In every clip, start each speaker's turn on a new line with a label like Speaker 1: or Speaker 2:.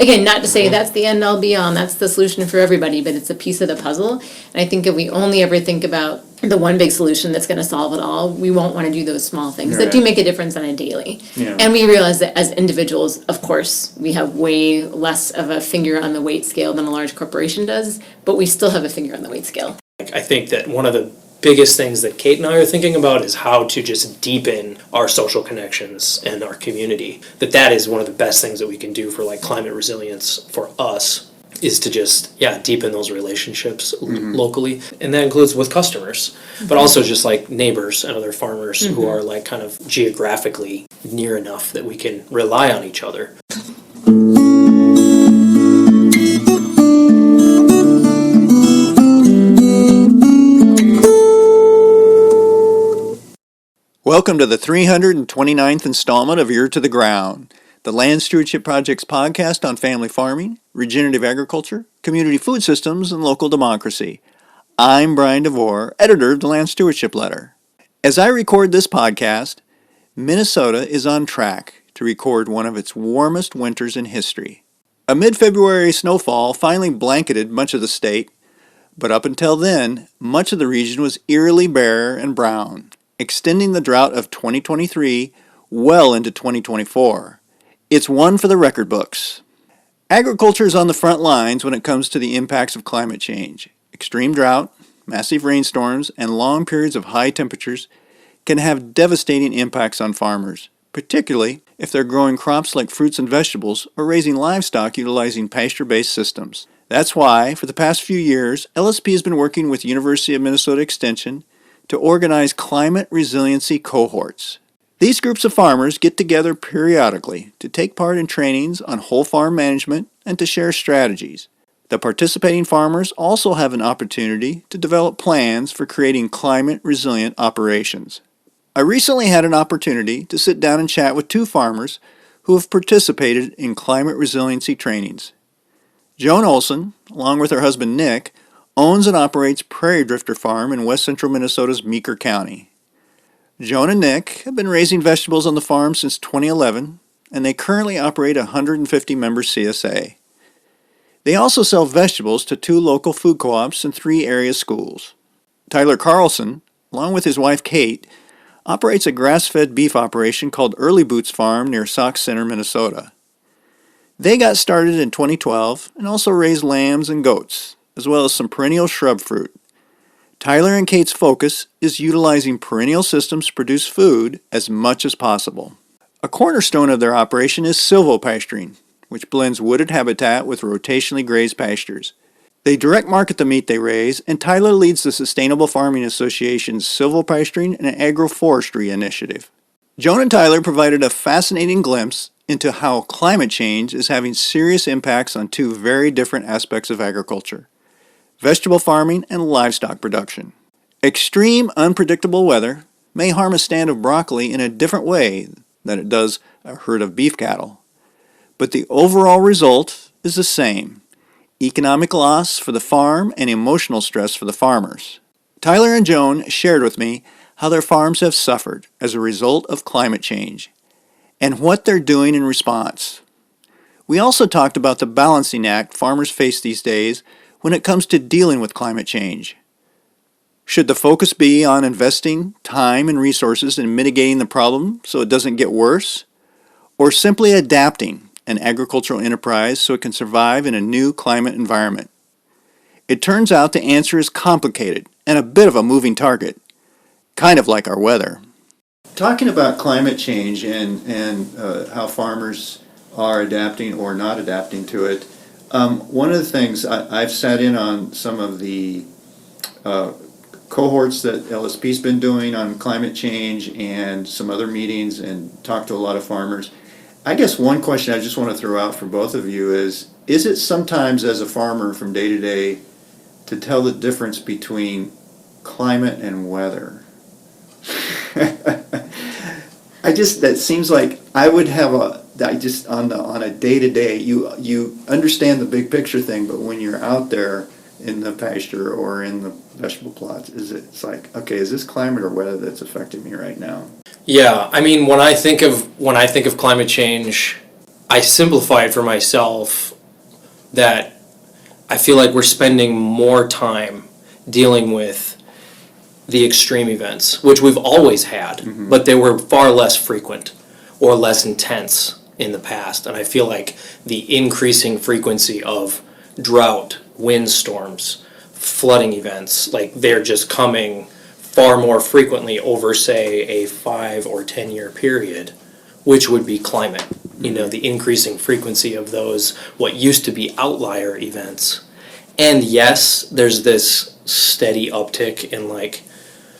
Speaker 1: again, not to say that's the end all be all, and that's the solution for everybody, but it's a piece of the puzzle. And I think if we only ever think about the one big solution that's going to solve it all, we won't want to do those small things that do make a difference on a daily.
Speaker 2: Yeah.
Speaker 1: And we realize that as individuals, of course, we have way less of a finger on the weight scale than a large corporation does, but we still have a finger on the weight scale.
Speaker 3: I think that one of the biggest things that Kate and I are thinking about is how to just deepen our social connections and our community. That is one of the best things that we can do for like climate resilience for us, is to just deepen those relationships locally, and that includes with customers, but also just like neighbors and other farmers who are like kind of geographically near enough that we can rely on each other.
Speaker 2: Welcome to the 329th installment of Ear to the Ground, the Land Stewardship Project's podcast on family farming, regenerative agriculture, community food systems, and local democracy. I'm Brian DeVore, editor of the Land Stewardship Letter. As I record this podcast, Minnesota is on track to record one of its warmest winters in history. A mid-February snowfall finally blanketed much of the state, but up until then, much of the region was eerily bare and brown, extending the drought of 2023 well into 2024. It's one for the record books. Agriculture is on the front lines when it comes to the impacts of climate change. Extreme drought, massive rainstorms, and long periods of high temperatures can have devastating impacts on farmers, particularly if they're growing crops like fruits and vegetables or raising livestock utilizing pasture-based systems. That's why, for the past few years, LSP has been working with University of Minnesota Extension to organize climate resiliency cohorts. These groups of farmers get together periodically to take part in trainings on whole farm management and to share strategies. The participating farmers also have an opportunity to develop plans for creating climate resilient operations. I recently had an opportunity to sit down and chat with two farmers who have participated in climate resiliency trainings. Joan Olson, along with her husband Nick, owns and operates Prairie Drifter Farm in west central Minnesota's Meeker County. Joan and Nick have been raising vegetables on the farm since 2011, and they currently operate a 150-member CSA. They also sell vegetables to 2 local food co-ops and 3 area schools. Tyler Carlson, along with his wife Kate, operates a grass-fed beef operation called Early Boots Farm near Sauk Center, Minnesota. They got started in 2012 and also raise lambs and goats, as well as some perennial shrub fruit. Tyler and Kate's focus is utilizing perennial systems to produce food as much as possible. A cornerstone of their operation is silvopasturing, which blends wooded habitat with rotationally grazed pastures. They direct market the meat they raise, and Tyler leads the Sustainable Farming Association's silvopasturing and agroforestry initiative. Joan and Tyler provided a fascinating glimpse into how climate change is having serious impacts on 2 very different aspects of agriculture: vegetable farming and livestock production. Extreme, unpredictable weather may harm a stand of broccoli in a different way than it does a herd of beef cattle. But the overall result is the same: economic loss for the farm and emotional stress for the farmers. Tyler and Joan shared with me how their farms have suffered as a result of climate change and what they're doing in response. We also talked about the balancing act farmers face these days when it comes to dealing with climate change. Should the focus be on investing time and resources in mitigating the problem so it doesn't get worse, or simply adapting an agricultural enterprise so it can survive in a new climate environment? It turns out the answer is complicated and a bit of a moving target, kind of like our weather. Talking about climate change and how farmers are adapting or not adapting to it, one of the things I've sat in on some of the cohorts that LSP's been doing on climate change and some other meetings and talked to a lot of farmers. I guess one question I just want to throw out for both of you is it sometimes as a farmer from day to day to tell the difference between climate and weather? That seems like I would have on a day-to-day, you understand the big picture thing, but when you're out there in the pasture or in the vegetable plots, it's like, okay, is this climate or weather that's affecting me right now?
Speaker 3: Yeah, I mean, when I think of climate change, I simplify it for myself that I feel like we're spending more time dealing with the extreme events, which we've always had, but they were far less frequent or less intense in the past. And I feel like the increasing frequency of drought, windstorms, flooding events, like they're just coming far more frequently over, say, a 5 or 10 year period, which would be climate. You know, the increasing frequency of those, what used to be outlier events. And yes, there's this steady uptick in like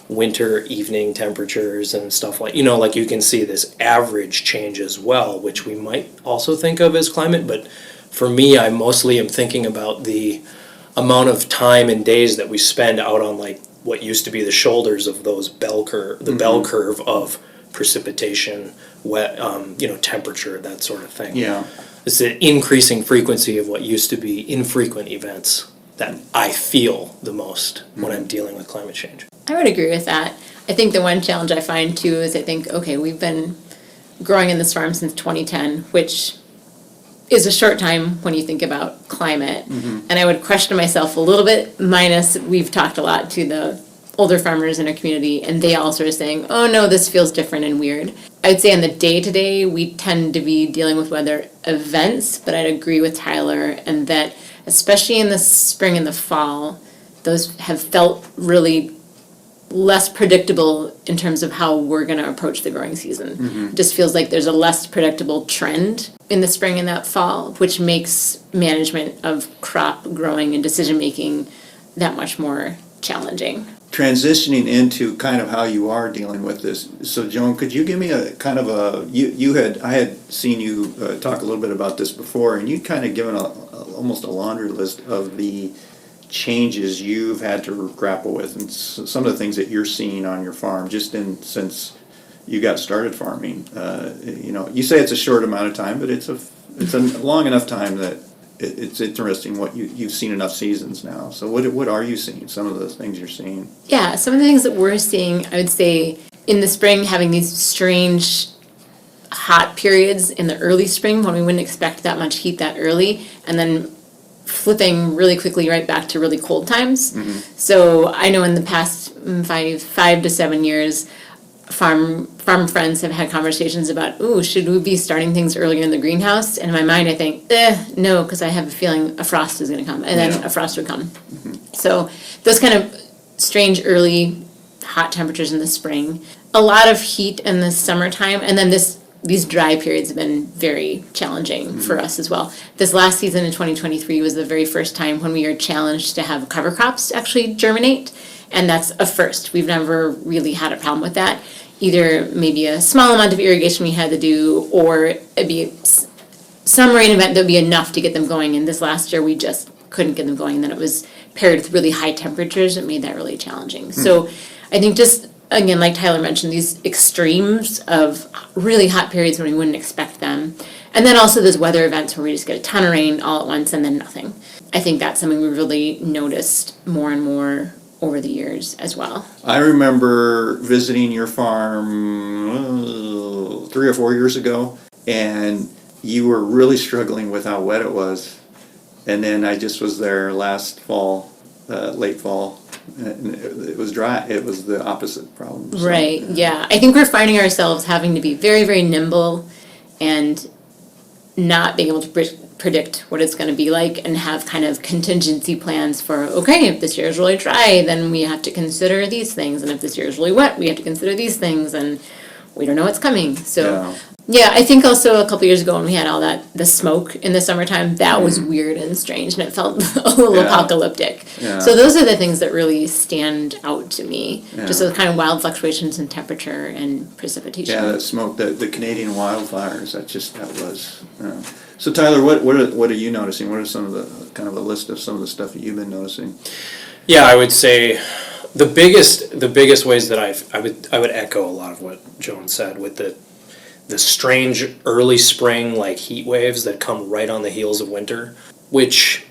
Speaker 3: winter evening temperatures and stuff like, you know, like you can see this average change as well, which we might also think of as climate. But for me, I mostly am thinking about the amount of time and days that we spend out on like what used to be the shoulders of those bell curve of precipitation, wet, temperature, that sort of thing.
Speaker 2: Yeah.
Speaker 3: It's the increasing frequency of what used to be infrequent events that I feel the most when I'm dealing with climate change.
Speaker 1: I would agree with that. I think the one challenge I find too is I think, okay, we've been growing in this farm since 2010, which is a short time when you think about climate. And I would question myself a little bit, minus we've talked a lot to the older farmers in our community, and they all sort of saying, oh no, this feels different and weird. I'd say on the day-to-day, we tend to be dealing with weather events, but I'd agree with Tyler, and that especially in the spring and the fall, those have felt really less predictable in terms of how we're going to approach the growing season. It just feels like there's a less predictable trend in the spring and that fall, which makes management of crop growing and decision-making that much more challenging.
Speaker 2: Transitioning into kind of how you are dealing with this. So Joan, could you give me a kind of I had seen you talk a little bit about this before, and you'd kind of given almost a laundry list of the changes you've had to grapple with and some of the things that you're seeing on your farm since you got started farming. You say it's a short amount of time, but it's a long enough time that it's interesting what you've seen enough seasons now. So what are you seeing? Some of those things you're seeing?
Speaker 1: Yeah, some of the things that we're seeing, I would say, in the spring, having these strange hot periods in the early spring when we wouldn't expect that much heat that early, and then flipping really quickly right back to really cold times. So I know in the past 5 to 7 years, farm friends have had conversations about, ooh, should we be starting things earlier in the greenhouse? And in my mind, I think, no, because I have a feeling a frost is going to come, and then a frost would come. So those kind of strange early hot temperatures in the spring, a lot of heat in the summertime, and then these dry periods have been very challenging for us as well. This last season in 2023 was the very first time when we were challenged to have cover crops actually germinate, and that's a first. We've never really had a problem with that. Either maybe a small amount of irrigation we had to do, or it'd be some rain event that would be enough to get them going, and this last year we just couldn't get them going, and then it was paired with really high temperatures. It made that really challenging. So I think just, again, like Tyler mentioned, these extremes of really hot periods when we wouldn't expect them. And then also those weather events where we just get a ton of rain all at once and then nothing. I think that's something we really noticed more and more over the years as well.
Speaker 2: I remember visiting your farm 3 or 4 years ago, and you were really struggling with how wet it was. And then I just was there last fall, late fall, and it was dry. It was the opposite problem. So,
Speaker 1: Right, yeah. I think we're finding ourselves having to be very, very nimble and not being able to predict what it's going to be like, and have kind of contingency plans for, okay, if this year is really dry, then we have to consider these things, and if this year is really wet, we have to consider these things, and we don't know what's coming. So yeah, I think also a couple years ago when we had all the smoke in the summertime, that was weird and strange, and it felt a little apocalyptic. So those are the things that really stand out to me, just those kind of wild fluctuations in temperature and precipitation.
Speaker 2: Yeah, that smoke, the Canadian wildfires, that was. So Tyler, what are you noticing? What are some of the kind of a list of some of the stuff that you've been noticing?
Speaker 3: Yeah, I would say the biggest ways that I would echo a lot of what Joan said with the strange early spring like heat waves that come right on the heels of winter, which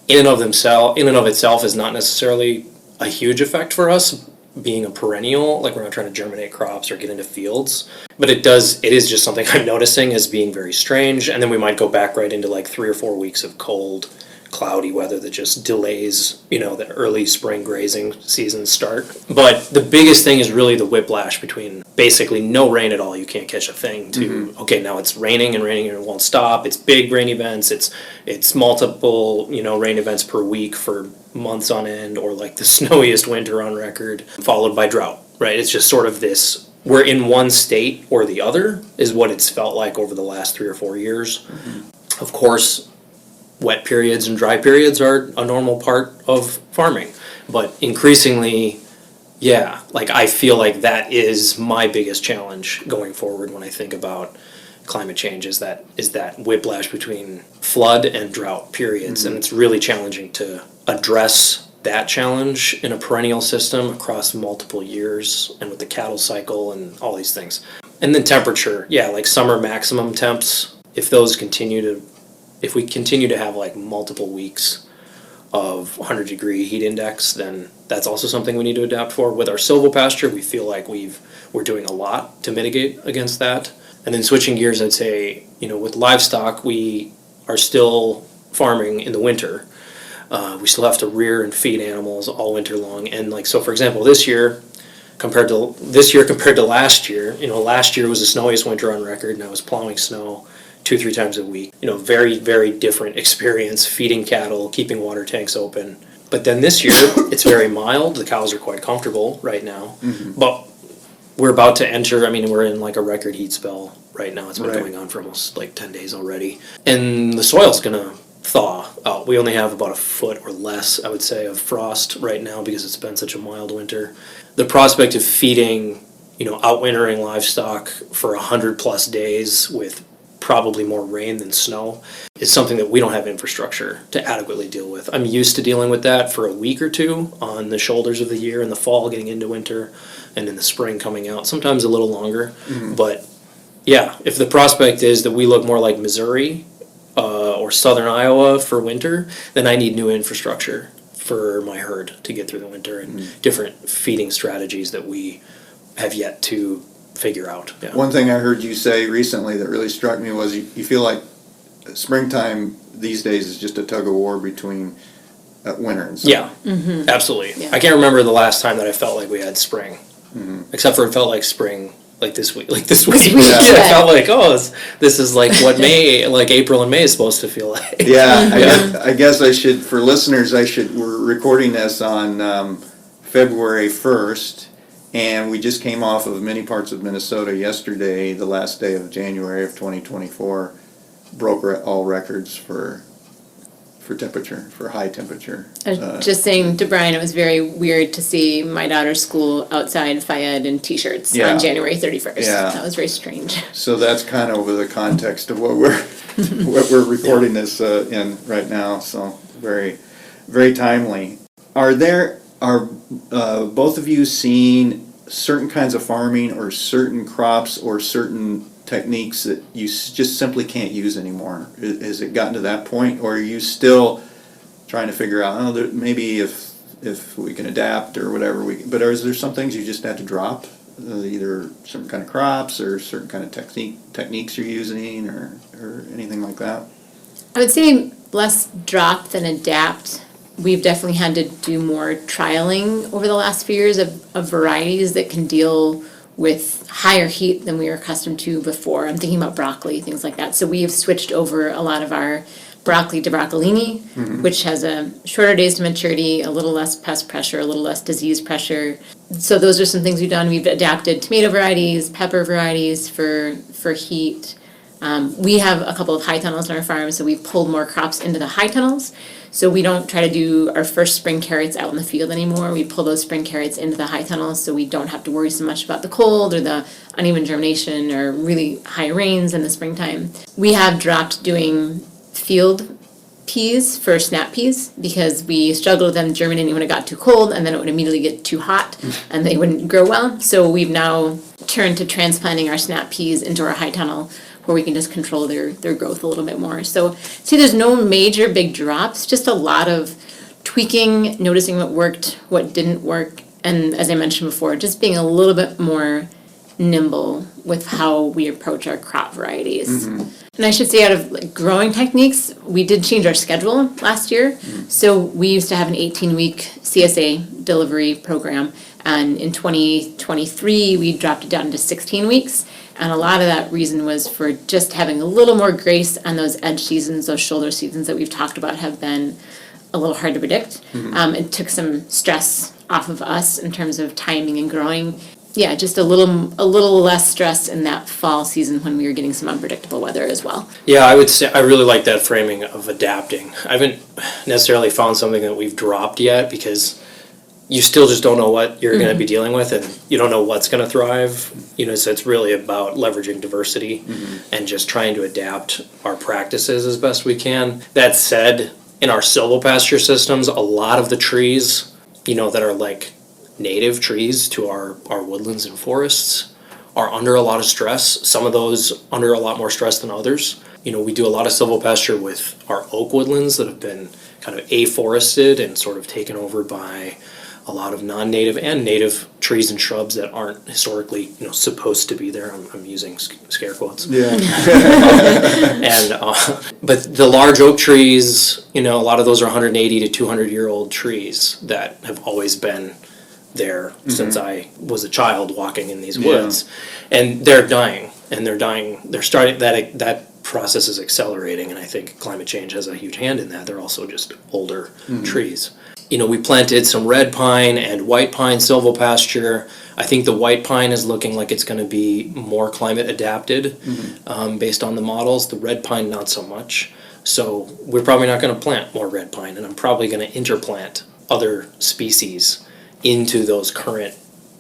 Speaker 3: in and of itself is not necessarily a huge effect for us, being a perennial, like we're not trying to germinate crops or get into fields, but it is just something I'm noticing as being very strange. And then we might go back right into like 3 or 4 weeks of cold, cloudy weather that just delays, the early spring grazing season start. But the biggest thing is really the whiplash between basically no rain at all, you can't catch a thing, to okay, now it's raining and it won't stop. It's big rain events, it's multiple, rain events per week for months on end, or like the snowiest winter on record, followed by drought, right? It's just sort of this, we're in one state or the other is what it's felt like over the last 3 or 4 years. Of course, wet periods and dry periods are a normal part of farming, but increasingly, I feel like that is my biggest challenge going forward when I think about climate change, is that whiplash between flood and drought periods. And it's really challenging to address that challenge in a perennial system across multiple years, and with the cattle cycle and all these things. And then temperature, like summer maximum temps, if we continue to have like multiple weeks of 100-degree heat index, then that's also something we need to adapt for. With our silvopasture, we feel like we're doing a lot to mitigate against that. And then switching gears, I'd say, with livestock, we are still farming in the winter. We still have to rear and feed animals all winter long. And so for example, this year compared to last year, last year was the snowiest winter on record, and I was plowing snow 2-3 times a week. Very, very different experience feeding cattle, keeping water tanks open. But then this year, it's very mild. The cows are quite comfortable right now. But we're about to enter, we're in like a record heat spell right now. It's been going on for almost like 10 days already. And the soil's gonna thaw out. We only have about a foot or less, I would say, of frost right now because it's been such a mild winter. The prospect of feeding, outwintering livestock for 100+ days with probably more rain than snow is something that we don't have infrastructure to adequately deal with. I'm used to dealing with that for a week or two on the shoulders of the year, in the fall getting into winter, and in the spring coming out, sometimes a little longer. But if the prospect is that we look more like Missouri or southern Iowa for winter, then I need new infrastructure for my herd to get through the winter, and different feeding strategies that we have yet to figure out.
Speaker 2: One thing I heard you say recently that really struck me was you feel like springtime these days is just a tug of war between winter and summer.
Speaker 3: Absolutely.
Speaker 1: Yeah.
Speaker 3: I can't remember the last time that I felt like we had spring, except for it felt like spring like this week. It felt like, this is like what May, like April and May is supposed to feel like.
Speaker 2: I guess I should, for listeners, we're recording this on February 1st. And we just came off of many parts of Minnesota yesterday. The last day of January of 2024 broke all records for temperature, for high temperature.
Speaker 1: I was just saying to Brian, it was very weird to see my daughter's school outside Fayette in t-shirts on January 31st. That was very strange.
Speaker 2: So that's kind of the context of what we're recording this in right now. So very, very timely. Are both of you seeing certain kinds of farming or certain crops or certain techniques that you just simply can't use anymore? Has it gotten to that point, or are you still trying to figure out, maybe if we can adapt or whatever, but is there some things you just had to drop, either certain kind of crops or certain kind of techniques you're using or anything like that?
Speaker 1: I would say less drop than adapt. We've definitely had to do more trialing over the last few years of varieties that can deal with higher heat than we were accustomed to before. I'm thinking about broccoli, things like that. So we have switched over a lot of our broccoli to broccolini, which has a shorter days to maturity, a little less pest pressure, a little less disease pressure. So those are some things we've done. We've adapted tomato varieties, pepper varieties for heat. We have a couple of high tunnels on our farm, so we've pulled more crops into the high tunnels. So we don't try to do our first spring carrots out in the field anymore. We pull those spring carrots into the high tunnels, so we don't have to worry so much about the cold or the uneven germination or really high rains in the springtime. We have dropped doing field peas for snap peas because we struggled with them germinating when it got too cold, and then it would immediately get too hot and they wouldn't grow well. So we've now turned to transplanting our snap peas into our high tunnel, where we can just control their growth a little bit more. So see, there's no major big drops, just a lot of tweaking, noticing what worked, what didn't work, And as I mentioned before, just being a little bit more nimble with how we approach our crop varieties. And I should say, out of like growing techniques, we did change our schedule last year. So we used to have an 18-week CSA delivery program, and in 2023 we dropped it down to 16 weeks. And a lot of that reason was for just having a little more grace on those edge seasons, those shoulder seasons that we've talked about have been a little hard to predict. It took some stress off of us in terms of timing and growing. Yeah, just a little less stress in that fall season when we were getting some unpredictable weather as well.
Speaker 3: Yeah, I would say I really like that framing of adapting. I haven't necessarily found something that we've dropped yet, because you still just don't know what you're going to be dealing with, and you don't know what's going to thrive. So it's really about leveraging diversity and just trying to adapt our practices as best we can. That said, in our silvopasture systems, a lot of the trees, that are like native trees to our woodlands and forests are under a lot of stress. Some of those under a lot more stress than others. We do a lot of silvopasture with our oak woodlands that have been kind of afforested and sort of taken over by a lot of non-native and native trees and shrubs that aren't historically, supposed to be there. I'm using scare quotes.
Speaker 2: Yeah.
Speaker 3: But the large oak trees, a lot of those are 180 to 200-year-old trees that have always been there since I was a child walking in these woods, and they're dying, they're starting, that process is accelerating, and I think climate change has a huge hand in that. They're also just older trees. We planted some red pine and white pine silvopasture. I think the white pine is looking like it's going to be more climate adapted based on the models. The red pine, not so much. So we're probably not going to plant more red pine, and I'm probably going to interplant other species into those current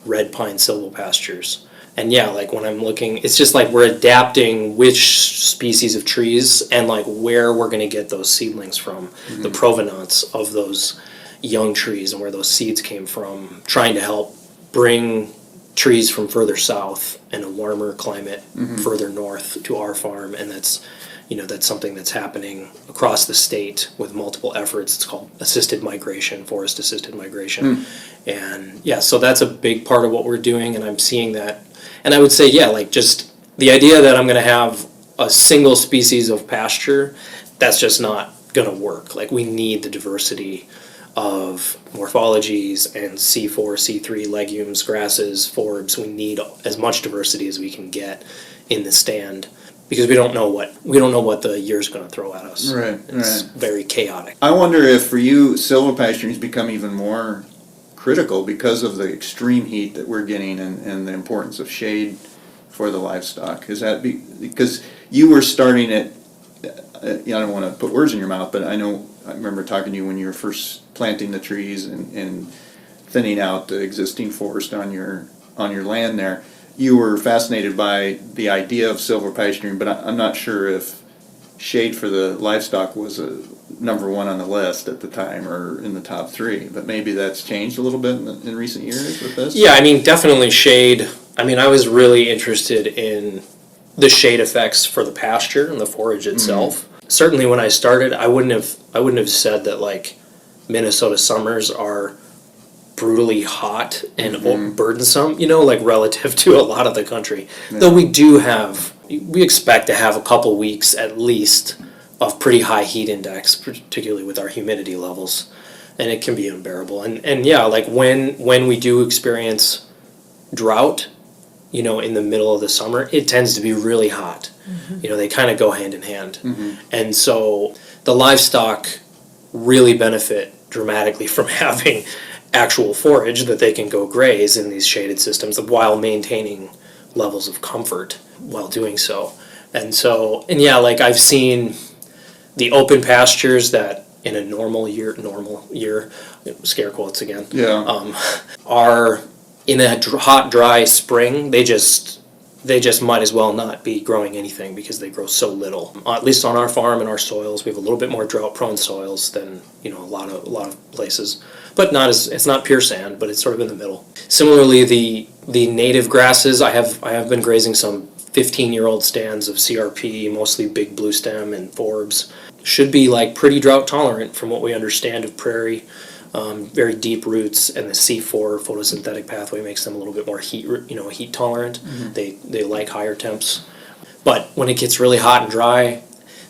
Speaker 3: red pine silvopastures. And yeah, like when I'm looking, it's just like we're adapting which species of trees and like where we're going to get those seedlings from, the provenance of those young trees and where those seeds came from, trying to help bring trees from further south and a warmer climate further north to our farm. And that's something that's happening across the state with multiple efforts. It's called assisted migration, forest assisted migration. And yeah, so that's a big part of what we're doing, and I'm seeing that. And I would say, yeah, like just the idea that I'm going to have a single species of pasture, that's just not going to work. Like we need the diversity of morphologies and C4, C3 legumes, grasses, forbs. We need as much diversity as we can get in the stand, because we don't know what the year's going to throw at us. It's very chaotic.
Speaker 2: I wonder if for you silvopasture has become even more critical because of the extreme heat that we're getting and the importance of shade for the livestock. Is that because you were starting it? I don't want to put words in your mouth, but I remember talking to you when you were first planting the trees and thinning out the existing forest on your land there. You were fascinated by the idea of silvopasturing, but I'm not sure if shade for the livestock was a number one on the list at the time or in the top three. But maybe that's changed a little bit in recent years with this.
Speaker 3: Yeah, definitely shade. I was really interested in the shade effects for the pasture and the forage itself. Certainly when I started, I wouldn't have said that like Minnesota summers are brutally hot and burdensome, like relative to a lot of the country. Though we expect to have a couple weeks at least of pretty high heat index, particularly with our humidity levels, and it can be unbearable. And yeah, like when we do experience drought, in the middle of the summer, it tends to be really hot. They kind of go hand in hand. And so the livestock really benefit dramatically from having actual forage that they can go graze in these shaded systems while maintaining levels of comfort while doing so. And yeah, like I've seen the open pastures that in a normal year, scare quotes again, are in a hot, dry spring, they just might as well not be growing anything because they grow so little. At least on our farm and our soils, we have a little bit more drought-prone soils than a lot of places, but it's not pure sand, but it's sort of in the middle. Similarly, the native grasses, I have been grazing some 15-year-old stands of CRP, mostly big bluestem and forbs. Should be like pretty drought tolerant from what we understand of prairie very deep roots, and the C4 photosynthetic pathway makes them a little bit more heat tolerant. They like higher temps. But when it gets really hot and dry,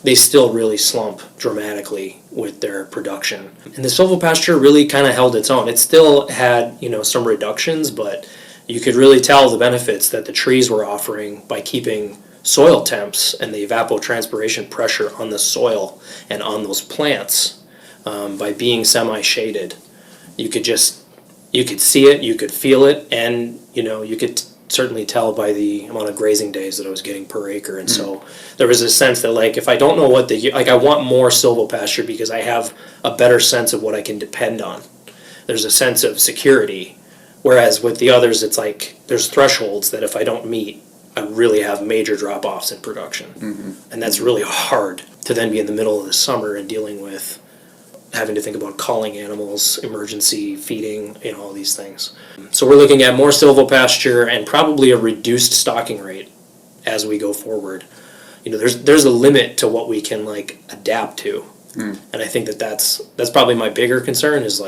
Speaker 3: they still really slump dramatically with their production. And the silvopasture really kind of held its own. It still had, some reductions, but you could really tell the benefits that the trees were offering by keeping soil temps and the evapotranspiration pressure on the soil and on those plants by being semi-shaded. You could see it, you could feel it, and you could certainly tell by the amount of grazing days that I was getting per acre. And so there was a sense that, like, if I don't know what I want more silvopasture because I have a better sense of what I can depend on. There's a sense of security. Whereas with the others, it's like there's thresholds that if I don't meet, I really have major drop-offs in production. And that's really hard to then be in the middle of the summer and dealing with having to think about calling animals, emergency feeding, all these things. So we're looking at more silvopasture and probably a reduced stocking rate as we go forward. There's a limit to what we can adapt to. And I think that's probably my bigger concern is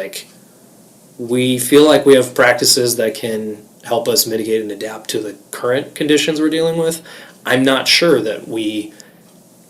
Speaker 3: we feel like we have practices that can help us mitigate and adapt to the current conditions we're dealing with. I'm not sure that we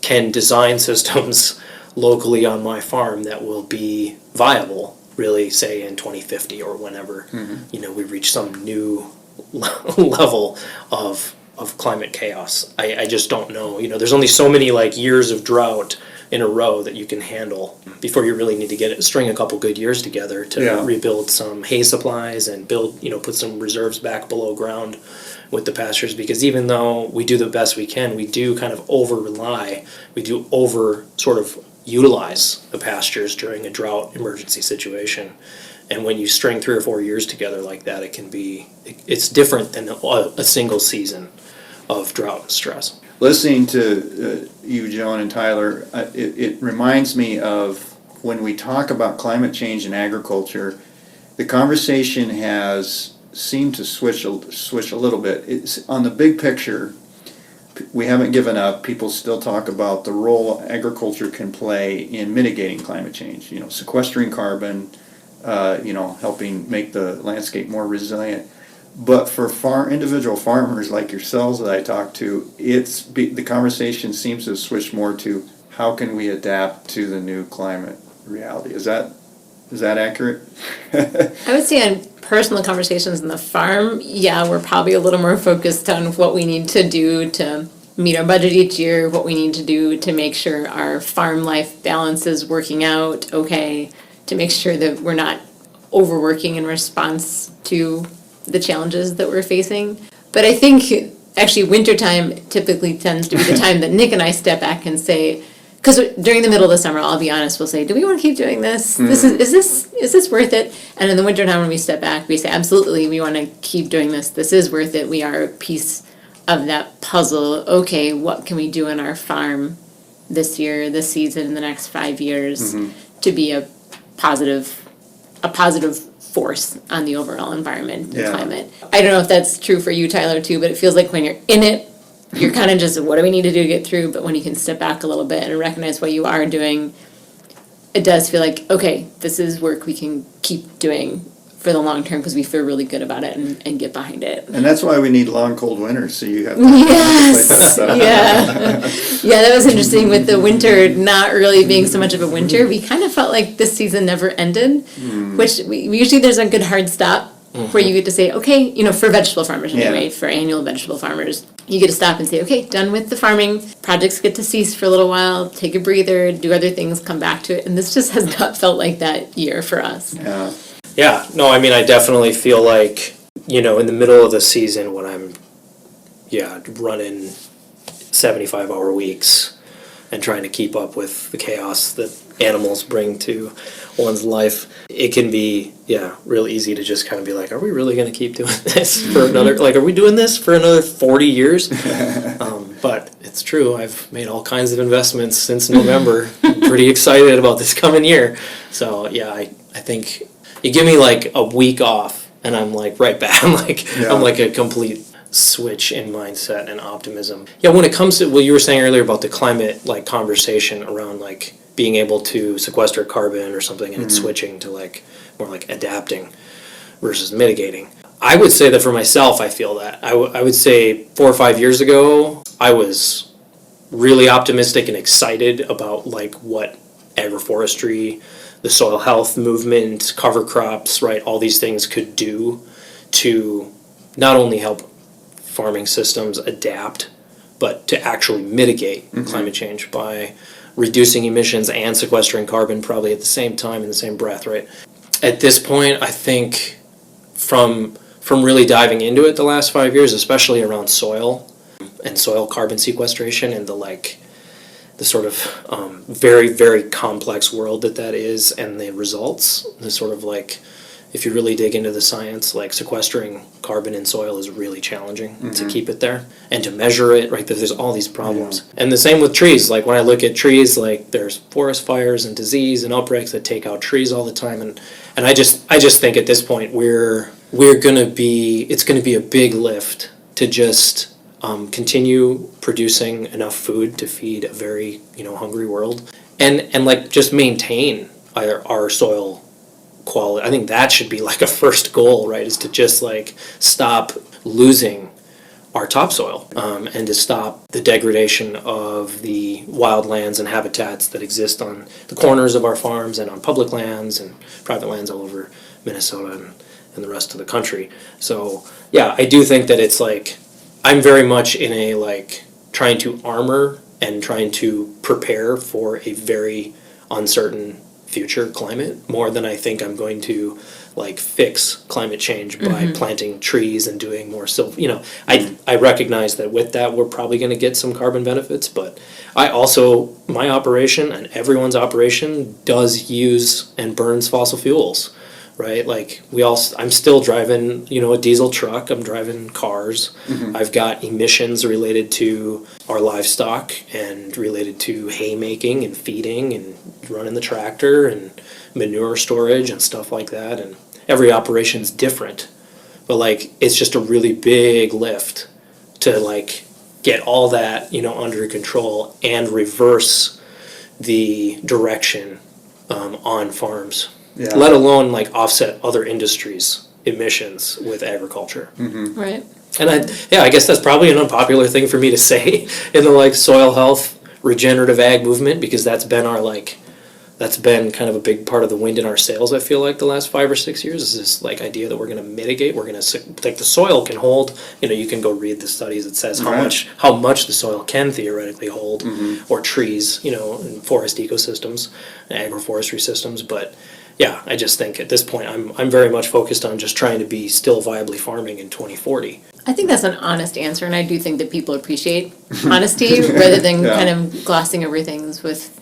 Speaker 3: can design systems locally on my farm that will be viable, really, say in 2050 or whenever, we reach some new level of climate chaos. I just don't know. There's only so many years of drought in a row that you can handle before you really need to string a couple good years together to rebuild some hay supplies and put some reserves back below ground with the pastures, because even though we do the best we can, we do kind of sort of utilize the pastures during a drought emergency situation. And when you string 3 or 4 years together like that, it's different than a single season of drought and stress.
Speaker 2: Listening to you, Joan and Tyler, it reminds me of when we talk about climate change in agriculture, the conversation has seemed to switch a little bit. It's on the big picture. We haven't given up. People still talk about the role agriculture can play in mitigating climate change. Sequestering carbon, helping make the landscape more resilient. But for individual farmers like yourselves that I talk to, the conversation seems to have switched more to how can we adapt to the new climate reality. Is that accurate?
Speaker 1: I would say on personal conversations on the farm, we're probably a little more focused on what we need to do to meet our budget each year, what we need to do to make sure our farm life balance is working out okay, to make sure that we're not overworking in response to the challenges that we're facing. But I think actually wintertime typically tends to be the time that Nick and I step back and say, because during the middle of the summer, I'll be honest, we'll say, do we want to keep doing this? Is this worth it? And in the wintertime when we step back, we say, absolutely, we want to keep doing this. This is worth it. We are a piece of that puzzle. Okay, what can we do in our farm this year, this season, in the next 5 years to be a positive force on the overall environment and climate. I don't know if that's true for you, Tyler, too, but it feels like when you're in it, you're kind of just, what do we need to do to get through? But when you can step back a little bit and recognize what you are doing, it does feel like, okay, this is work we can keep doing for the long term because we feel really good about it and get behind it.
Speaker 2: And that's why we need long, cold winters, so you have to
Speaker 1: Yes,
Speaker 2: that stuff.
Speaker 1: yeah, that was interesting with the winter not really being so much of a winter. We kind of felt like this season never ended, which we usually there's a good hard stop where you get to say, okay, for vegetable farmers anyway, for annual vegetable farmers, you get to stop and say, okay, done with the farming. Projects get to cease for a little while, take a breather, do other things, come back to it. And this just has not felt like that year for us.
Speaker 3: Yeah, no, I mean, I definitely feel like, in the middle of the season when I'm, running 75-hour weeks and trying to keep up with the chaos that animals bring to one's life, it can be, real easy to just kind of be like, are we really going to keep doing this for another, are we doing this for another 40 years? But it's true, I've made all kinds of investments since November. I'm pretty excited about this coming year. So, I think you give me a week off and I'm right back. I'm a complete switch in mindset and optimism. Yeah, when it comes to what you were saying earlier about the climate conversation around being able to sequester carbon or something, and it's switching to like more like adapting versus mitigating. I would say that for myself, I feel that. I would say 4 or 5 years ago, I was really optimistic and excited about like what agroforestry, the soil health movement, cover crops, right, all these things could do to not only help farming systems adapt, but to actually mitigate climate change by reducing emissions and sequestering carbon probably at the same time in the same breath, right? At this point, I think from really diving into it the last 5 years, especially around soil and soil carbon sequestration and the sort of very, very complex world that is, and the results, the sort of like, if you really dig into the science, like sequestering carbon in soil is really challenging to keep it there and to measure it, right? There's all these problems. And the same with trees. Like when I look at trees, like there's forest fires and disease and outbreaks that take out trees all the time. And I just think at this point it's gonna be a big lift to just continue producing enough food to feed a very, hungry world and like just maintain our soil quality. I think that should be like a first goal, right? Is to just like stop losing our topsoil and to stop the degradation of the wildlands and habitats that exist on the corners of our farms and on public lands and private lands all over Minnesota and the rest of the country. So yeah, I do think that it's like I'm very much in a like trying to armor and trying to prepare for a very uncertain future climate more than I think I'm going to like fix climate change by planting trees and doing more I recognize that with that we're probably going to get some carbon benefits, but my operation and everyone's operation does use and burns fossil fuels, right? Like I'm still driving, a diesel truck. I'm driving cars. I've got emissions related to our livestock and related to haymaking and feeding and running the tractor and manure storage and stuff like that. And every operation's different, but like it's just a really big lift to like get all that, under control and reverse the direction on farms. Yeah. Let alone like offset other industries' emissions with agriculture.
Speaker 1: Right.
Speaker 3: And I guess that's probably an unpopular thing for me to say in the like soil health regenerative ag movement, because that's been kind of a big part of the wind in our sails, I feel like, the last 5 or 6 years, is this like idea that we're going to mitigate, we're going to like the soil can hold, you can go read the studies that says how much the soil can theoretically hold, or trees, in forest ecosystems and agroforestry systems. But yeah, I just think at this point I'm very much focused on just trying to be still viably farming in 2040.
Speaker 1: I think that's an honest answer, and I do think that people appreciate honesty rather than kind of glossing over things with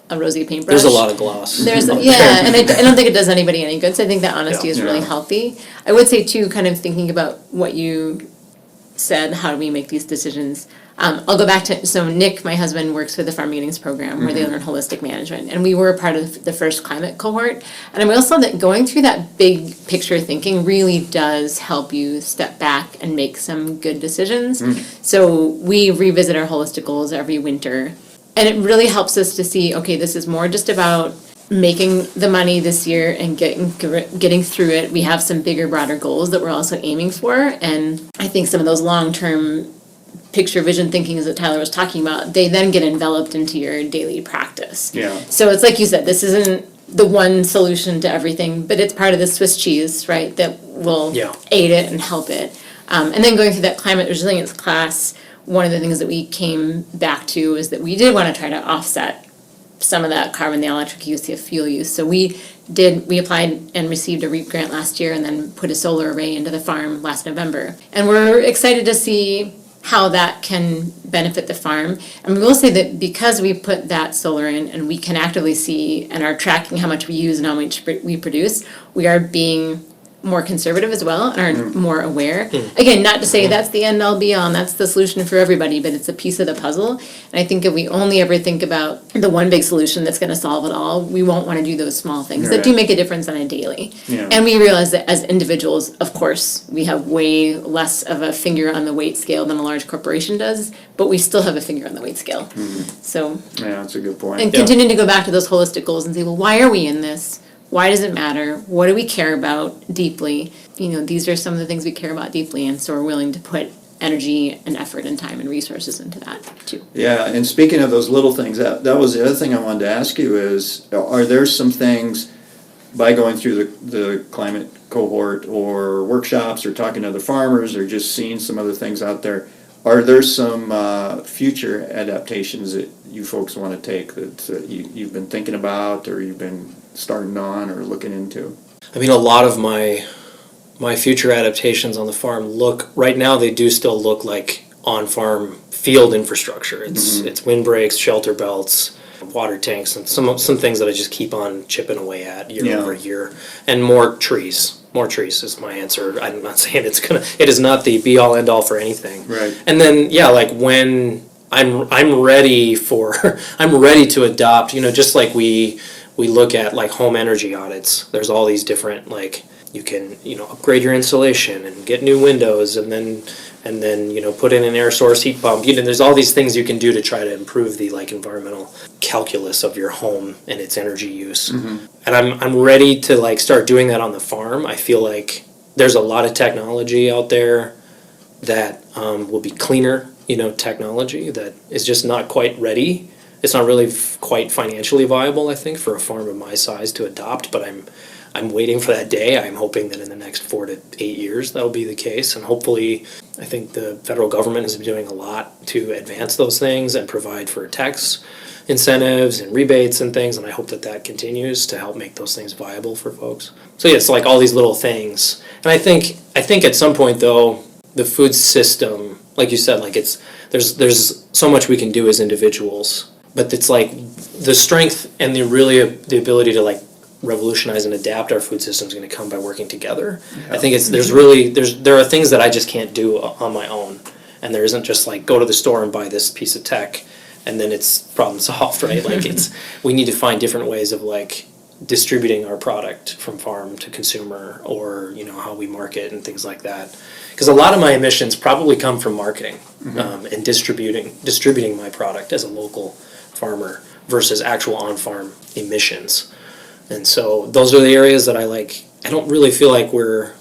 Speaker 1: a rosy paintbrush.
Speaker 3: There's a lot of gloss.
Speaker 1: And I don't think it does anybody any good, so I think that honesty is really healthy. I would say too, kind of thinking about what you said, how do we make these decisions? I'll go back to, so Nick, my husband, works with the Farm Beginnings program where they learn holistic management, and we were a part of the first climate cohort. And I will say that going through that big picture thinking really does help you step back and make some good decisions. So we revisit our holistic goals every winter, and it really helps us to see, okay, this is more just about making the money this year and getting through it. We have some bigger, broader goals that we're also aiming for, and I think some of those long-term picture vision thinkings that Tyler was talking about, they then get enveloped into your daily practice.
Speaker 2: Yeah.
Speaker 1: So it's like you said, this isn't the one solution to everything, but it's part of the Swiss cheese, right, that will aid it and help it. And then going through that climate resilience class, one of the things that we came back to is that we did want to try to offset some of that carbon, the electric use, the fuel use. So we applied and received a REAP grant last year and then put a solar array into the farm last November. And we're excited to see how that can benefit the farm. And we will say that because we put that solar in and we can actively see and are tracking how much we use and how much we produce, we are being more conservative as well and are more aware. Again, not to say that's the end all be all, that's the solution for everybody, but it's a piece of the puzzle. And I think if we only ever think about the one big solution that's gonna solve it all, we won't wanna do those small things that do
Speaker 2: Right.
Speaker 1: make a difference on a daily.
Speaker 2: Yeah.
Speaker 1: And we realize that as individuals, of course, we have way less of a finger on the weight scale than a large corporation does, but we still have a finger on the weight scale. So,
Speaker 2: Yeah, that's a good point.
Speaker 1: and continuing to go back to those holistic goals and say, well, why are we in this? Why does it matter? What do we care about deeply? You know, these are some of the things we care about deeply, and so we're willing to put energy and effort and time and resources into that too.
Speaker 2: Yeah, and speaking of those little things, that was the other thing I wanted to ask you is, are there some things by going through the climate cohort or workshops or talking to other farmers or just seeing some other things out there, are there some future adaptations that you folks want to take that you've been thinking about or you've been starting on or looking into?
Speaker 3: I mean, a lot of my future adaptations on the farm right now they do still look like on-farm field infrastructure. It's windbreaks, shelter belts, water tanks, and some things that I just keep on chipping away at year over year, and more trees. More trees is my answer. I'm not saying it is not the be all end all for anything.
Speaker 2: Right.
Speaker 3: And then like when I'm ready to adopt, just like we look at like home energy audits. There's all these different you can upgrade your insulation and get new windows and then put in an air source heat pump. There's all these things you can do to try to improve the environmental calculus of your home and its energy use. And I'm ready to start doing that on the farm. I feel like there's a lot of technology out there that will be cleaner, technology that is just not quite ready. It's not really quite financially viable, I think, for a farm of my size to adopt, but I'm waiting for that day. I'm hoping that in the next 4 to 8 years that'll be the case, and hopefully I think the federal government has been doing a lot to advance those things and provide for tax incentives and rebates and things, and I hope that continues to help make those things viable for folks. So yeah, it's like all these little things. And I think at some point though, the food system, like you said, there's so much we can do as individuals, but it's like the strength and the ability to revolutionize and adapt our food system is going to come by working together. I think there are things that I just can't do on my own, and there isn't just go to the store and buy this piece of tech and then it's problem solved, right? We need to find different ways of distributing our product from farm to consumer, or how we market and things like that. Because a lot of my emissions probably come from marketing and distributing my product as a local farmer versus actual on-farm emissions. And so those are the areas that I don't really feel like we're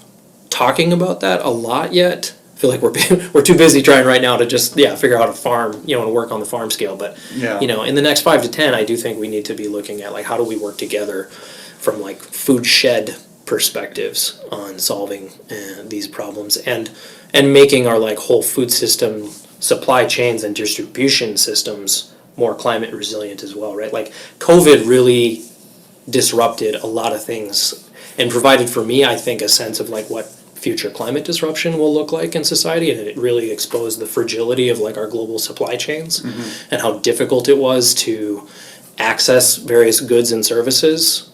Speaker 3: talking about that a lot yet. I feel like we're too busy trying right now to just figure out how to farm, and work on the farm scale. But in the next 5 to 10, I do think we need to be looking at how do we work together from food shed perspectives on solving these problems and making our whole food system, supply chains and distribution systems more climate resilient as well, right? COVID really disrupted a lot of things and provided for me, I think, a sense of what future climate disruption will look like in society, and it really exposed the fragility of our global supply chains and how difficult it was to access various goods and services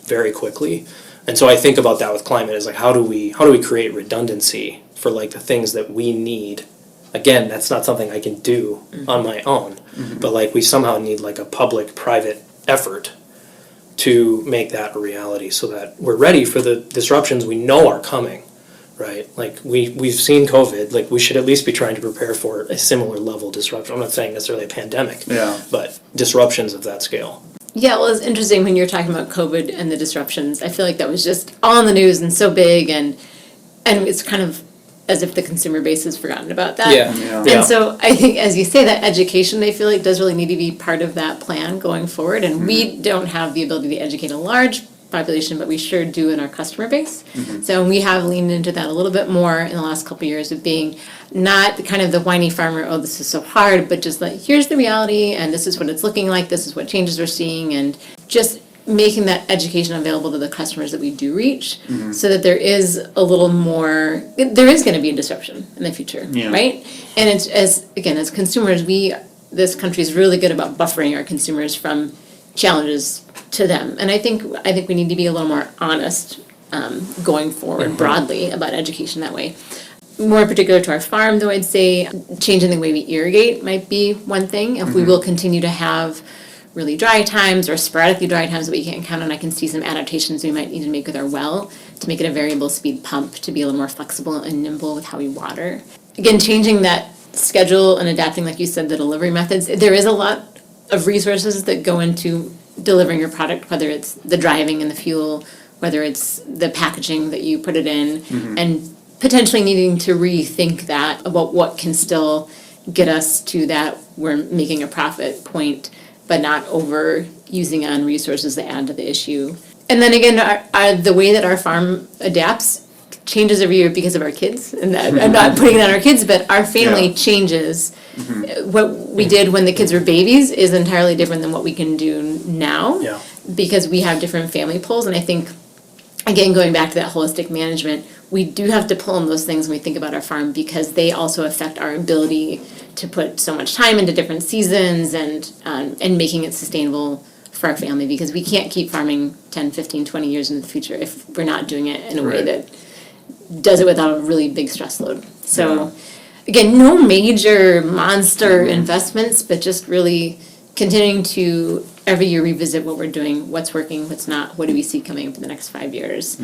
Speaker 3: very quickly. And so I think about that with climate as how do we create redundancy for the things that we need. Again, that's not something I can do on my own, but we somehow need a public-private effort to make that a reality so that we're ready for the disruptions we know are coming, right? We've seen COVID, we should at least be trying to prepare for a similar level disruption. I'm not saying necessarily a pandemic, but disruptions of that scale.
Speaker 1: Yeah, well, it's interesting when you're talking about COVID and the disruptions. I feel like that was just all in the news and so big, and it's kind of as if the consumer base has forgotten about that. And so I think, as you say, that education, I feel like, does really need to be part of that plan going forward. And we don't have the ability to educate a large population, but we sure do in our customer base. So we have leaned into that a little bit more in the last couple of years of being not kind of the whiny farmer, oh, this is so hard, but just here's the reality, and this is what it's looking like, this is what changes we're seeing, and just making that education available to the customers that we do reach, so that there is a little more, there is going to be a disruption in the future, right? And it's, as consumers, this country is really good about buffering our consumers from challenges to them. And I think we need to be a little more honest going forward broadly about education that way. More particular to our farm, though, I'd say changing the way we irrigate might be one thing. If we will continue to have really dry times or sporadically dry times that we can't count on, I can see some adaptations we might need to make with our well to make it a variable speed pump to be a little more flexible and nimble with how we water. Again, changing that schedule and adapting, like you said, the delivery methods. There is a lot of resources that go into delivering your product, whether it's the driving and the fuel, whether it's the packaging that you put it in, and potentially needing to rethink that about what can still get us to that we're making a profit point, but not overusing on resources that add to the issue. And then again, the way that our farm adapts changes every year because of our kids. And that, I'm not putting that on our kids, but our family changes. What we did when the kids were babies is entirely different than what we can do now because we have different family pulls. And I think, again, going back to that holistic management, we do have to pull on those things when we think about our farm because they also affect our ability to put so much time into different seasons and making it sustainable for our family, because we can't keep farming 10, 15, 20 years into the future if we're not doing it in a way that does it without a really big stress load. So again, no major monster investments, but just really continuing to every year revisit what we're doing, what's working, what's not, what do we see coming up in the next 5 years.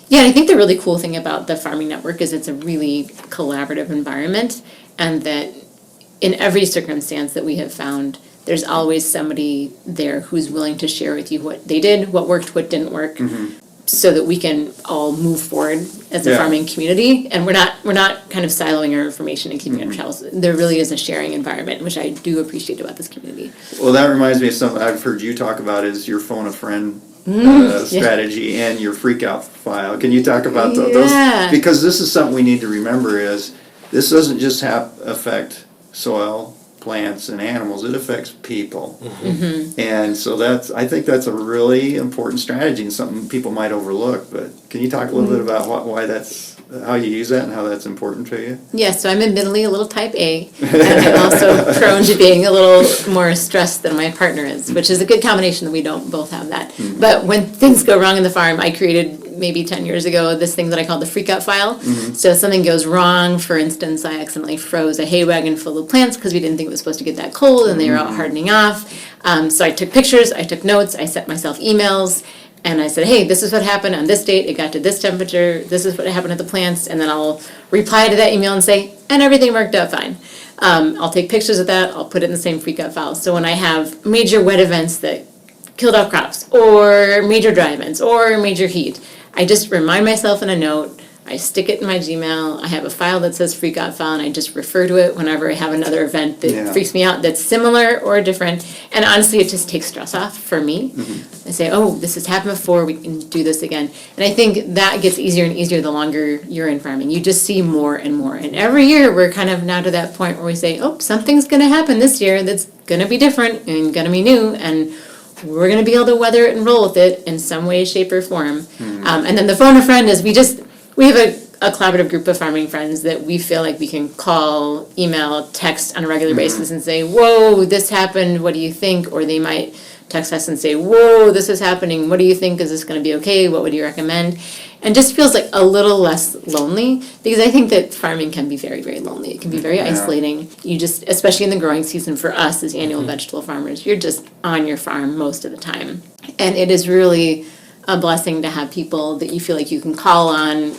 Speaker 1: Yeah, I think the really cool thing about the farming network is it's a really collaborative environment, and that in every circumstance that we have found, there's always somebody there who's willing to share with you what they did, what worked, what didn't work, so that we can all move forward as a farming community. And we're not kind of siloing our information and keeping it ourselves. There really is a sharing environment, which I do appreciate about this community.
Speaker 2: Well, that reminds me of something I've heard you talk about is your phone a friend strategy and your freak out file. Can you talk about those? Because this is something we need to remember is this doesn't just affect soil, plants, and animals, it affects people. And so I think that's a really important strategy and something people might overlook. But can you talk a little bit about why that's, how you use that and how that's important to you?
Speaker 1: Yeah, so I'm admittedly a little type A, and I'm also prone to being a little more stressed than my partner is, which is a good combination that we don't both have that. But when things go wrong in the farm, I created maybe 10 years ago this thing that I call the freak out file. So if something goes wrong, for instance, I accidentally froze a hay wagon full of plants because we didn't think it was supposed to get that cold and they were out hardening off. So I took pictures, I took notes, I sent myself emails, and I said, hey, this is what happened on this date, it got to this temperature, this is what happened to the plants, and then I'll reply to that email and say, and everything worked out fine. I'll take pictures of that, I'll put it in the same freak out file. So when I have major wet events that killed off crops, or major dry events, or major heat, I just remind myself in a note, I stick it in my Gmail, I have a file that says freak out file, and I just refer to it whenever I have another event that freaks me out that's similar or different. And honestly, it just takes stress off for me. I say, oh, this has happened before, we can do this again. And I think that gets easier and easier the longer you're in farming. You just see more and more. And every year, we're kind of now to that point where we say, oh, something's going to happen this year that's going to be different and going to be new, and we're going to be able to weather it and roll with it in some way, shape, or form. And then the phone a friend is we have a collaborative group of farming friends that we feel like we can call, email, text on a regular basis and say, whoa, this happened, what do you think? Or they might text us and say, whoa, this is happening, what do you think? Is this going to be okay? What would you recommend? And just feels like a little less lonely, because I think that farming can be very, very lonely. It can be very isolating. You just, especially in the growing season for us as annual vegetable farmers, you're just on your farm most of the time. And it is really a blessing to have people that you feel like you can call on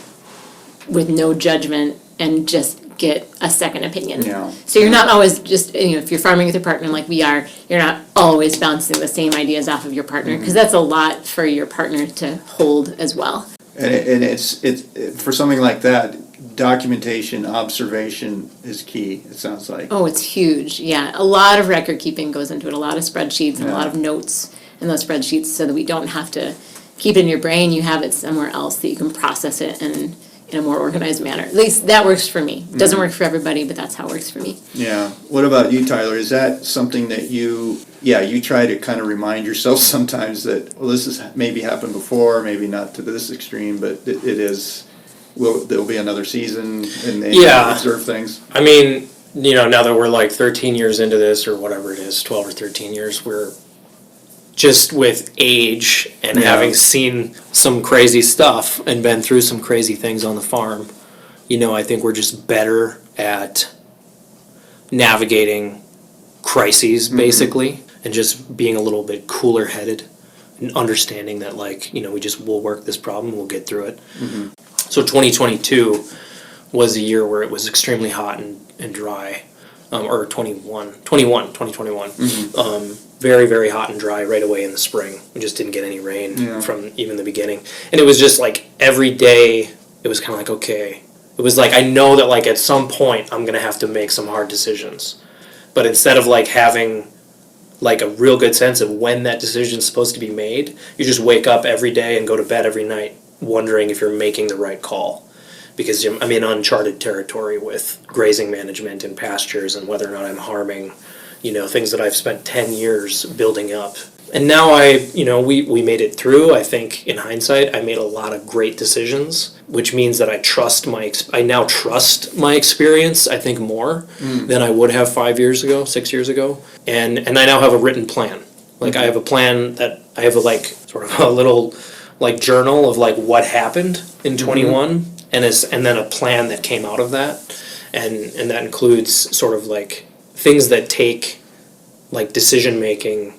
Speaker 1: with no judgment and just get a second opinion. So you're not always just, if you're farming with your partner like we are, you're not always bouncing the same ideas off of your partner, because that's a lot for your partner to hold as well.
Speaker 2: And it's for something like that, documentation, observation is key, it sounds like.
Speaker 1: Oh, it's huge, yeah. A lot of record keeping goes into it, a lot of spreadsheets and a lot of notes in those spreadsheets, so that we don't have to keep it in your brain, you have it somewhere else that you can process it in a more organized manner. At least that works for me. It doesn't work for everybody, but that's how it works for me.
Speaker 2: Yeah. What about you, Tyler? Is that something that you try to kind of remind yourself sometimes that, well, this has maybe happened before, maybe not to this extreme, but there'll be another season, and they observe things?
Speaker 3: I mean, now that we're like 13 years into this, or whatever it is, 12 or 13 years, just with age and having seen some crazy stuff and been through some crazy things on the farm, I think we're just better at navigating crises, basically, and just being a little bit cooler headed and understanding that, we'll work this problem, we'll get through it. So 2022 was a year where it was extremely hot and dry, or 2021. Very, very hot and dry right away in the spring. We just didn't get any rain from even the beginning. And it was just like every day, it was kind of like, okay. It was like, I know that at some point I'm going to have to make some hard decisions. But instead of having a real good sense of when that decision's supposed to be made, you just wake up every day and go to bed every night wondering if you're making the right call. Because I'm in uncharted territory with grazing management and pastures and whether or not I'm harming things that I've spent 10 years building up. And now we made it through. I think in hindsight, I made a lot of great decisions, which means that I now trust my experience, I think, more than I would have 6 years ago. And I now have a written plan. I have a plan that I have sort of a little journal of what happened in 21 and then a plan that came out of that. And that includes sort of things that take decision making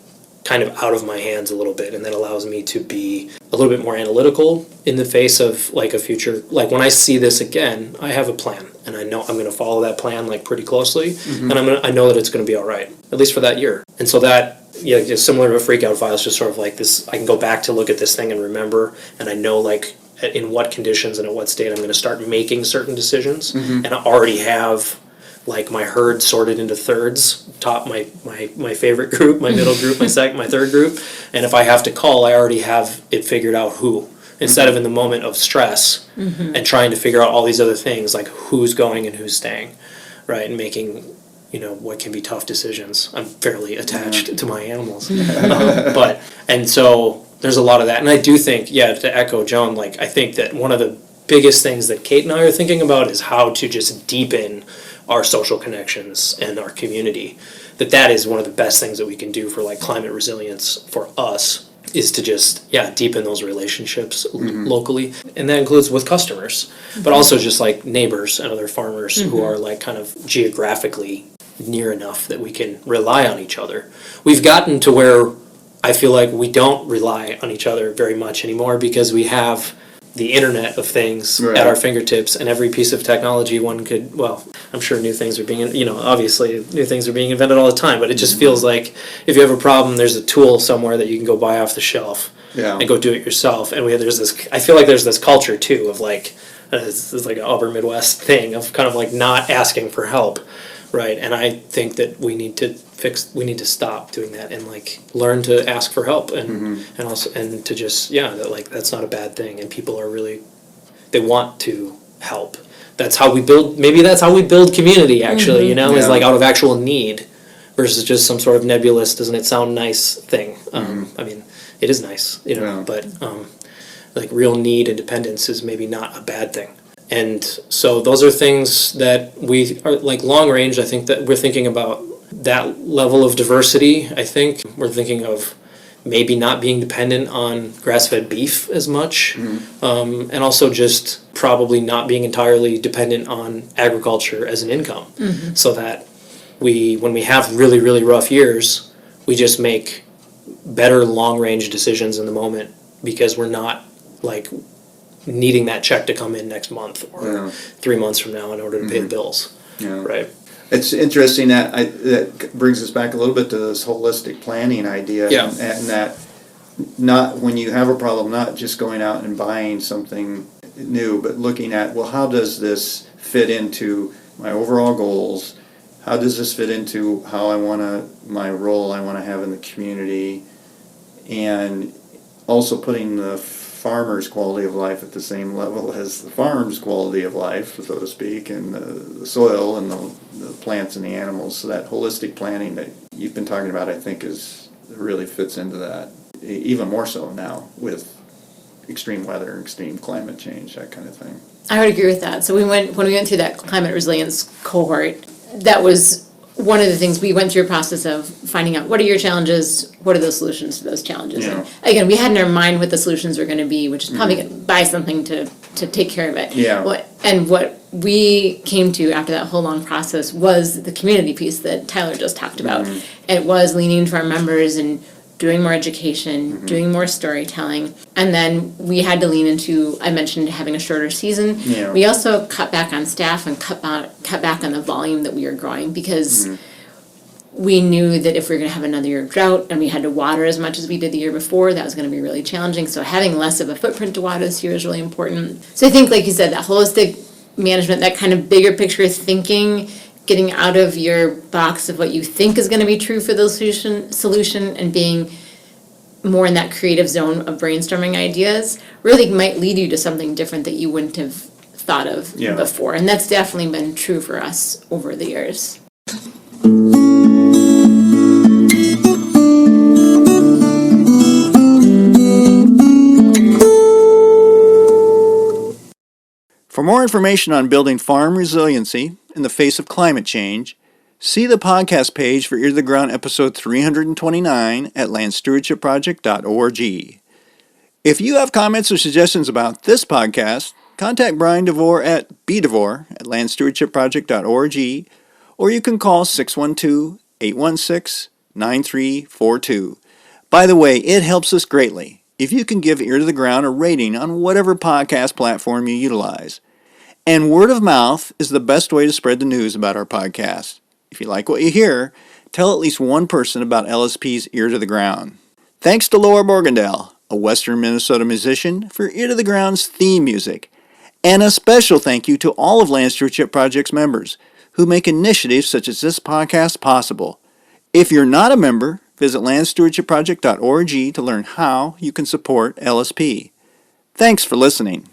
Speaker 3: kind of out of my hands a little bit, and that allows me to be a little bit more analytical in the face of a future. When I see this again, I have a plan, and I know I'm going to follow that plan pretty closely, and I know that it's going to be all right, at least for that year. And so that just similar to a freak out file, it's just sort of this. I can go back to look at this thing and remember, and I know in what conditions and at what state I'm going to start making certain decisions, and I already have my herd sorted into thirds, my favorite group, my middle group, my third group, and if I have to call, I already have it figured out who, instead of in the moment of stress and trying to figure out all these other things who's going and who's staying, right, and making what can be tough decisions. I'm fairly attached to my animals, and so there's a lot of that, and I do think, to echo Joan, I think that one of the biggest things that Kate and I are thinking about is how to just deepen our social connections and our community. That is one of the best things that we can do for climate resilience for us, is to just deepen those relationships locally, and that includes with customers, but also just neighbors and other farmers who are kind of geographically near enough that we can rely on each other. We've gotten to where I feel like we don't rely on each other very much anymore because we have the Internet of Things at our fingertips, and every piece of technology one could, I'm sure new things are being, obviously new things are being invented all the time, but it just feels like if you have a problem, there's a tool somewhere that you can go buy off the shelf and go do it yourself. And I feel like there's this culture too of this is an upper Midwest thing of kind of not asking for help, right? And I think that we need to stop doing that and learn to ask for help and also and to just that that's not a bad thing, and people are really, they want to help. That's how we build community actually, is out of actual need versus just some sort of nebulous, doesn't it sound nice thing. I mean, it is nice, but real need and dependence is maybe not a bad thing. And so those are things that we are long range. I think that we're thinking about that level of diversity. I think we're thinking of maybe not being dependent on grass-fed beef as much, and also just probably not being entirely dependent on agriculture as an income, so that when we have really, really rough years, we just make better long-range decisions in the moment because we're not needing that check to come in next month or 3 months from now in order to pay the bills. Right.
Speaker 2: It's interesting that brings us back a little bit to this holistic planning idea, and that not when you have a problem, not just going out and buying something new, but looking at, well, how does this fit into my overall goals? How does this fit into how my role I want to have in the community, and also putting the farmer's quality of life at the same level as the farm's quality of life, so to speak, and the soil and the plants and the animals. So that holistic planning that you've been talking about, I think, really fits into that, even more so now with extreme weather, extreme climate change, that kind of thing.
Speaker 1: I would agree with that. So when we went through that climate resilience cohort, that was one of the things, we went through a process of finding out what are your challenges, what are the solutions to those challenges.
Speaker 2: Yeah.
Speaker 1: And again, we had in our mind what the solutions were going to be, which is probably gonna buy something to take care of it.
Speaker 2: Yeah.
Speaker 1: What we came to after that whole long process was the community piece that Tyler just talked about. It was leaning into our members and doing more education, doing more storytelling. And then we had to lean into, I mentioned having a shorter season.
Speaker 2: Yeah.
Speaker 1: We also cut back on staff and cut back on the volume that we were growing, because we knew that if we were going to have another year of drought and we had to water as much as we did the year before, that was going to be really challenging. So having less of a footprint to water this year is really important. So I think, like you said, that holistic management, that kind of bigger picture thinking, getting out of your box of what you think is going to be true for the solution and being more in that creative zone of brainstorming ideas really might lead you to something different that you wouldn't have thought of before. And that's definitely been true for us over the years.
Speaker 2: For more information on building farm resiliency in the face of climate change, see the podcast page for Ear to the Ground episode 329 at landstewardshipproject.org. If you have comments or suggestions about this podcast, contact Brian DeVore at bdevore@landstewardshipproject.org, or you can call 612-816-9342. By the way, it helps us greatly if you can give Ear to the Ground a rating on whatever podcast platform you utilize. And word of mouth is the best way to spread the news about our podcast. If you like what you hear, tell at least one person about LSP's Ear to the Ground. Thanks to Laura Morgendale, a Western Minnesota musician, for Ear to the Ground's theme music. And a special thank you to all of Land Stewardship Project's members who make initiatives such as this podcast possible. If you're not a member, visit landstewardshipproject.org to learn how you can support LSP. Thanks for listening.